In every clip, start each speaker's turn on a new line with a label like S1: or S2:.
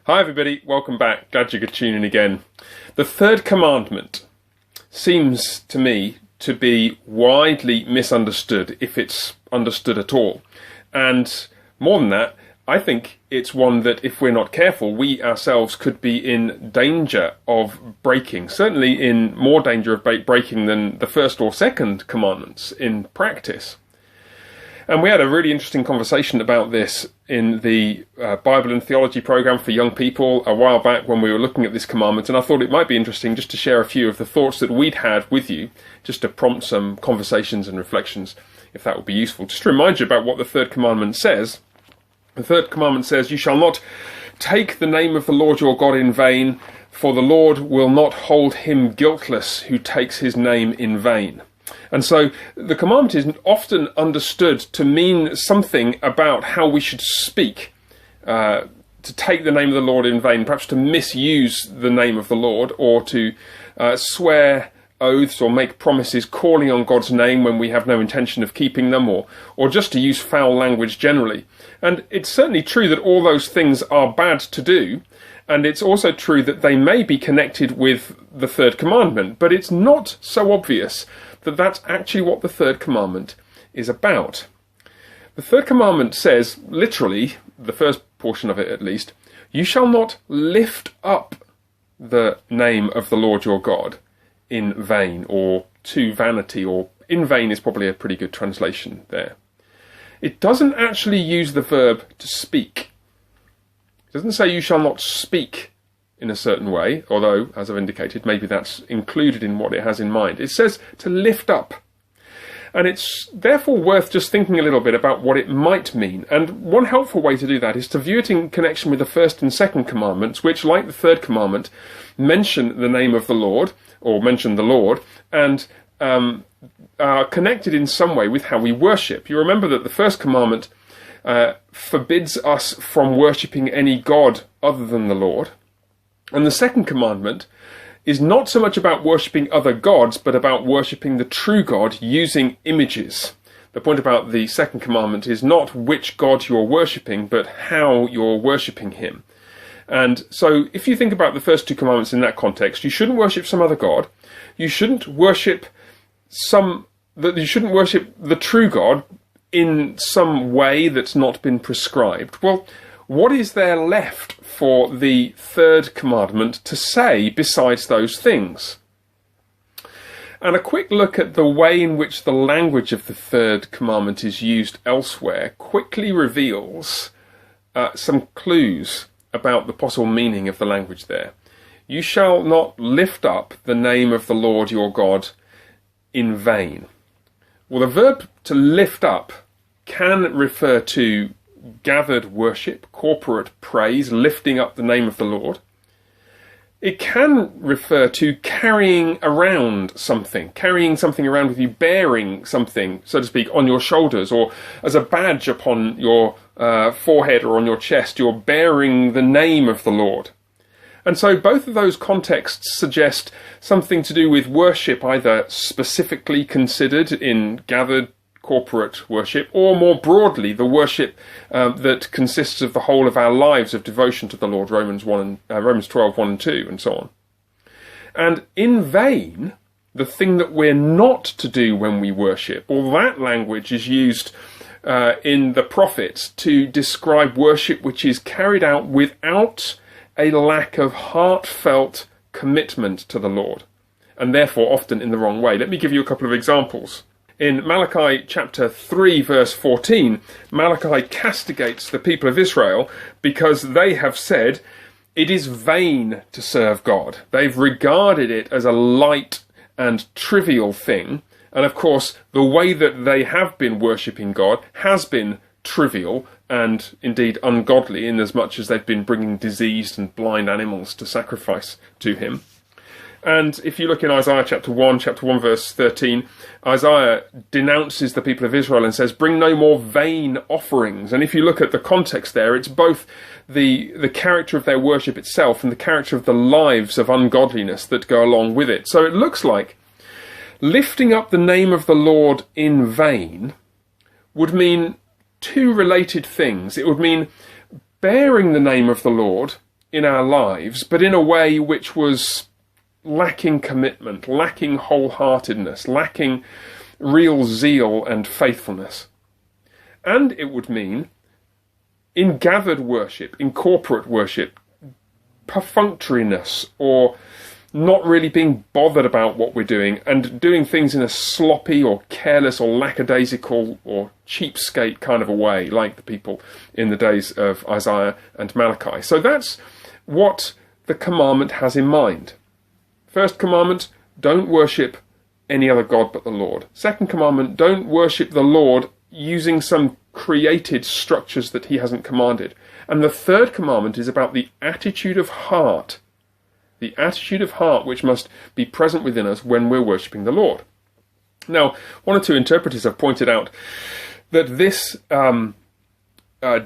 S1: Hi everybody, welcome back. Glad you could tune in again. The third commandment seems to me to be widely misunderstood, if it's understood at all. And more than that, I think it's one that if we're not careful, we ourselves could be in danger of breaking. Certainly in more danger of breaking than the first or second commandments in practice. And we had a really interesting conversation about this in the Bible and Theology program for young people a while back when we were looking at this commandment, and I thought it might be interesting just to share a few of the thoughts that we'd had with you, just to prompt some conversations and reflections, if that would be useful. Just to remind you about what the third commandment says. The third commandment says, "You shall not take the name of the Lord your God in vain, for the Lord will not hold him guiltless who takes his name in vain." And so the commandment is often understood to mean something about how we should speak, to take the name of the Lord in vain, perhaps to misuse the name of the Lord, or to swear oaths or make promises calling on God's name when we have no intention of keeping them, or just to use foul language generally. And it's certainly true that all those things are bad to do, and it's also true that they may be connected with the third commandment, but it's not so obvious that that's actually what the third commandment is about. The third commandment says, literally, the first portion of it at least, "You shall not lift up the name of the Lord your God in vain," or to vanity, or in vain is probably a pretty good translation there. It doesn't actually use the verb to speak. It doesn't say you shall not speak in a certain way, although, as I've indicated, maybe that's included in what it has in mind. It says to lift up. And it's therefore worth just thinking a little bit about what it might mean. And one helpful way to do that is to view it in connection with the first and second commandments, which, like the third commandment, mention the name of the Lord, or mention the Lord, and are connected in some way with how we worship. You remember that the first commandment forbids us from worshipping any god other than the Lord. And the second commandment is not so much about worshipping other gods, but about worshipping the true God using images. The point about the second commandment is not which God you're worshipping, but how you're worshipping him. And so if you think about the first two commandments in that context, you shouldn't worship some other god. You shouldn't worship the true God in some way that's not been prescribed. Well, what is there left for the third commandment to say besides those things? And a quick look at the way in which the language of the third commandment is used elsewhere quickly reveals some clues about the possible meaning of the language there. "You shall not lift up the name of the Lord your God in vain." Well, the verb to lift up can refer to gathered worship, corporate praise, lifting up the name of the Lord. It can refer to carrying something around with you, bearing something, so to speak, on your shoulders, or as a badge upon your forehead or on your chest. You're bearing the name of the Lord. And so both of those contexts suggest something to do with worship, either specifically considered in gathered corporate worship, or more broadly the worship that consists of the whole of our lives of devotion to the Lord, Romans 12, 1 and 2, and so on. And in vain, the thing that we're not to do when we worship, all that language is used in the prophets to describe worship which is carried out without a lack of heartfelt commitment to the Lord, and therefore often in the wrong way. Let me give you a couple of examples. In Malachi chapter 3 verse 14, Malachi castigates the people of Israel because they have said it is vain to serve God. They've regarded it as a light and trivial thing. And of course, the way that they have been worshipping God has been trivial and indeed ungodly, in as much as they've been bringing diseased and blind animals to sacrifice to him. And if you look in Isaiah chapter 1 verse 13, Isaiah denounces the people of Israel and says, "Bring no more vain offerings." And if you look at the context there, it's both the character of their worship itself and the character of the lives of ungodliness that go along with it. So it looks like lifting up the name of the Lord in vain would mean two related things. It would mean bearing the name of the Lord in our lives, but in a way which was lacking commitment, lacking wholeheartedness, lacking real zeal and faithfulness. And it would mean, in gathered worship, in corporate worship, perfunctoriness, or not really being bothered about what we're doing, and doing things in a sloppy or careless or lackadaisical or cheapskate kind of a way, like the people in the days of Isaiah and Malachi. So that's what the commandment has in mind. First commandment, don't worship any other God but the Lord. Second commandment, don't worship the Lord using some created structures that he hasn't commanded. And the third commandment is about the attitude of heart. The attitude of heart which must be present within us when we're worshipping the Lord. Now, one or two interpreters have pointed out that this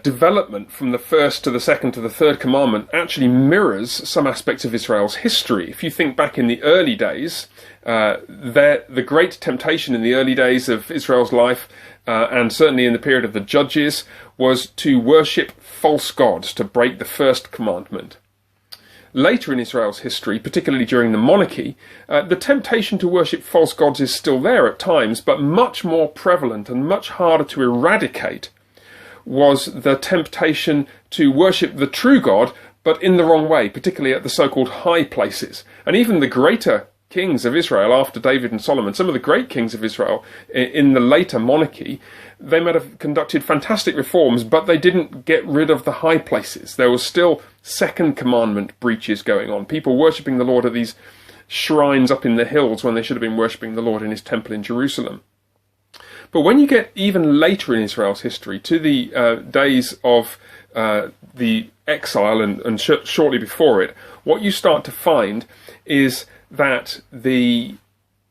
S1: development from the first to the second to the third commandment actually mirrors some aspects of Israel's history. If you think back in the early days, the great temptation in the early days of Israel's life, and certainly in the period of the Judges, was to worship false gods, to break the first commandment. Later in Israel's history, particularly during the monarchy, the temptation to worship false gods is still there at times, but much more prevalent and much harder to eradicate was the temptation to worship the true God, but in the wrong way, particularly at the so-called high places. And even the greater kings of Israel after David and Solomon, some of the great kings of Israel in the later monarchy, they might have conducted fantastic reforms, but they didn't get rid of the high places. There was still second commandment breaches going on. People worshipping the Lord at these shrines up in the hills when they should have been worshipping the Lord in his temple in Jerusalem. But when you get even later in Israel's history, to the days of the exile and shortly before it, what you start to find is that the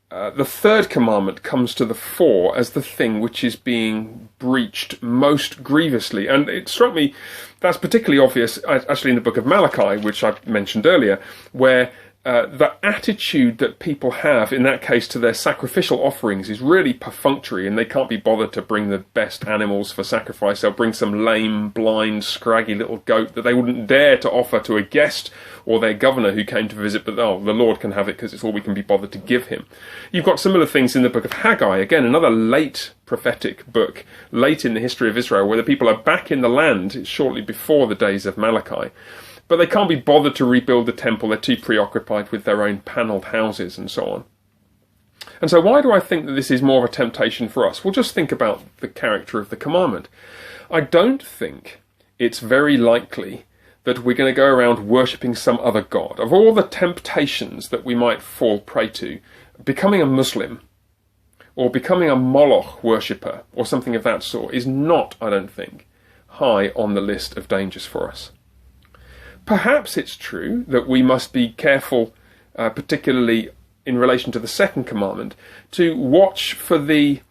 S1: third commandment comes to the fore as the thing which is being breached most grievously. And it struck me that's particularly obvious actually in the book of Malachi, which I mentioned earlier, where the attitude that people have in that case to their sacrificial offerings is really perfunctory, and they can't be bothered to bring the best animals for sacrifice. They'll bring some lame, blind, scraggy little goat that they wouldn't dare to offer to a guest or their governor who came to visit, but the Lord can have it because it's all we can be bothered to give him. You've got similar things in the book of Haggai, again, another late prophetic book, late in the history of Israel, where the people are back in the land shortly before the days of Malachi. But they can't be bothered to rebuild the temple. They're too preoccupied with their own panelled houses and so on. And so why do I think that this is more of a temptation for us? Well, just think about the character of the commandment. I don't think it's very likely that we're going to go around worshipping some other god. Of all the temptations that we might fall prey to, becoming a Muslim or becoming a Moloch worshipper or something of that sort is not, I don't think, high on the list of dangers for us. Perhaps it's true that we must be careful, particularly in relation to the second commandment, to watch for the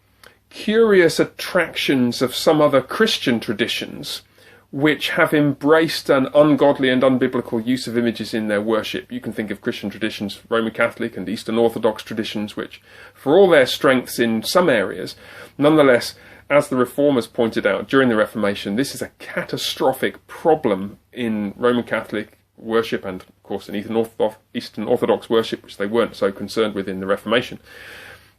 S1: curious attractions of some other Christian traditions which have embraced an ungodly and unbiblical use of images in their worship. You can think of Christian traditions, Roman Catholic and Eastern Orthodox traditions, which, for all their strengths in some areas, nonetheless, as the Reformers pointed out during the Reformation, this is a catastrophic problem in Roman Catholic worship and, of course, in Eastern Orthodox worship, which they weren't so concerned with in the Reformation,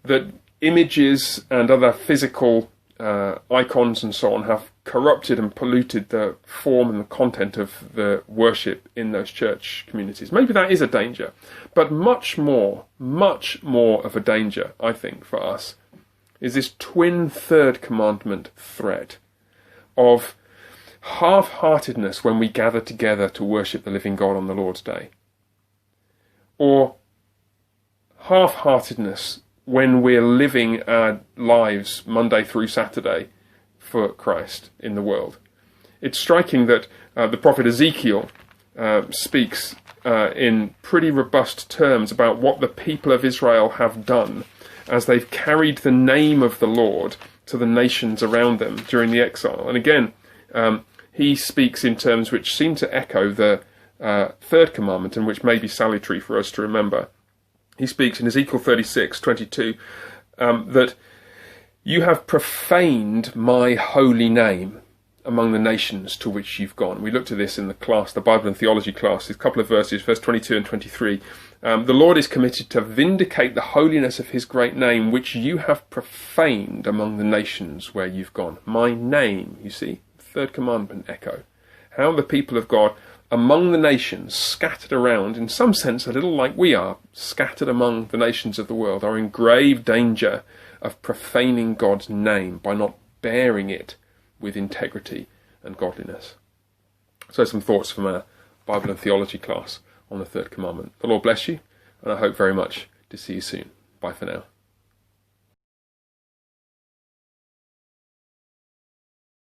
S1: that images and other physical icons and so on have corrupted and polluted the form and the content of the worship in those church communities. Maybe that is a danger, but much more of a danger, I think, for us is this twin third commandment threat of half-heartedness when we gather together to worship the living God on the Lord's Day, or half-heartedness when we're living our lives Monday through Saturday for Christ in the world. It's striking that the prophet Ezekiel speaks in pretty robust terms about what the people of Israel have done as they've carried the name of the Lord to the nations around them during the exile. And again, he speaks in terms which seem to echo the third commandment, and which may be salutary for us to remember. He speaks in Ezekiel 36:22 that you have profaned my holy name. among the nations to which you've gone. We looked at this in the class, the Bible and Theology class, a couple of verses, verse 22 and 23. The Lord is committed to vindicate the holiness of his great name, which you have profaned among the nations where you've gone. My name, you see, third commandment echo. How the people of God among the nations, scattered around, in some sense a little like we are, scattered among the nations of the world, are in grave danger of profaning God's name by not bearing it with integrity and godliness. So some thoughts from our Bible and Theology class on the third commandment. The Lord bless you, and I hope very much to see you soon. Bye for now.